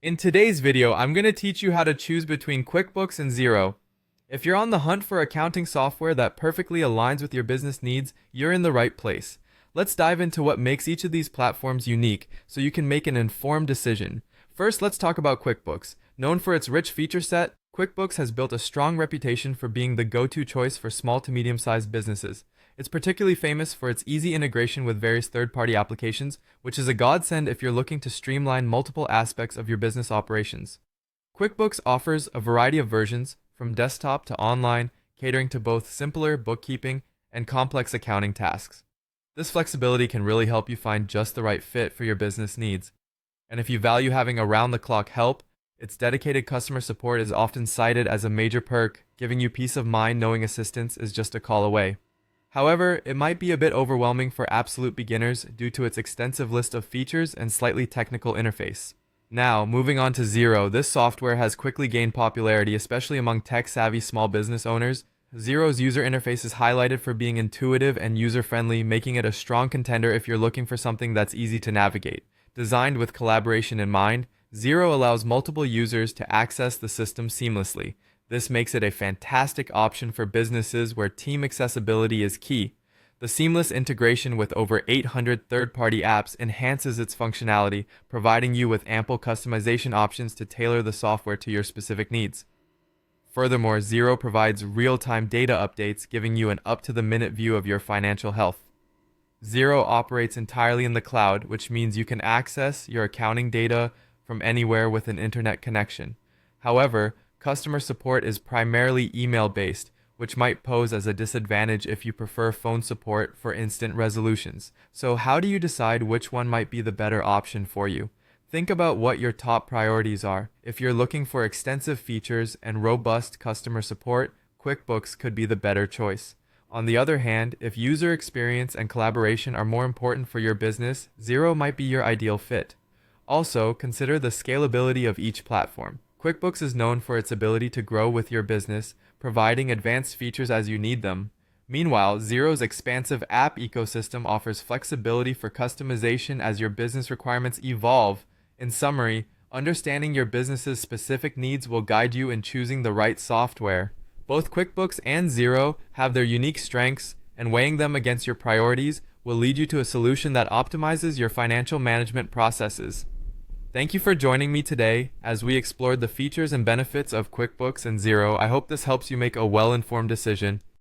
In today's video, I'm going to teach you how to choose between QuickBooks and Xero. If you're on the hunt for accounting software that perfectly aligns with your business needs, you're in the right place. Let's dive into what makes each of these platforms unique so you can make an informed decision. First, let's talk about QuickBooks. Known for its rich feature set, QuickBooks has built a strong reputation for being the go-to choice for small to medium-sized businesses. It's particularly famous for its easy integration with various third-party applications, which is a godsend if you're looking to streamline multiple aspects of your business operations. QuickBooks offers a variety of versions, from desktop to online, catering to both simpler bookkeeping and complex accounting tasks. This flexibility can really help you find just the right fit for your business needs. And if you value having around-the-clock help, its dedicated customer support is often cited as a major perk, giving you peace of mind knowing assistance is just a call away. However, it might be a bit overwhelming for absolute beginners due to its extensive list of features and slightly technical interface. Now, moving on to Xero, this software has quickly gained popularity, especially among tech-savvy small business owners. Xero's user interface is highlighted for being intuitive and user-friendly, making it a strong contender if you're looking for something that's easy to navigate. Designed with collaboration in mind, Xero allows multiple users to access the system seamlessly. This makes it a fantastic option for businesses where team accessibility is key. The seamless integration with over 800 third-party apps enhances its functionality, providing you with ample customization options to tailor the software to your specific needs. Furthermore, Xero provides real-time data updates, giving you an up-to-the-minute view of your financial health. Xero operates entirely in the cloud, which means you can access your accounting data from anywhere with an internet connection. However, customer support is primarily email-based, which might pose as a disadvantage if you prefer phone support for instant resolutions. So how do you decide which one might be the better option for you? Think about what your top priorities are. If you're looking for extensive features and robust customer support, QuickBooks could be the better choice. On the other hand, if user experience and collaboration are more important for your business, Xero might be your ideal fit. Also, consider the scalability of each platform. QuickBooks is known for its ability to grow with your business, providing advanced features as you need them. Meanwhile, Xero's expansive app ecosystem offers flexibility for customization as your business requirements evolve. In summary, understanding your business's specific needs will guide you in choosing the right software. Both QuickBooks and Xero have their unique strengths, and weighing them against your priorities will lead you to a solution that optimizes your financial management processes. Thank you for joining me today as we explored the features and benefits of QuickBooks and Xero. I hope this helps you make a well-informed decision.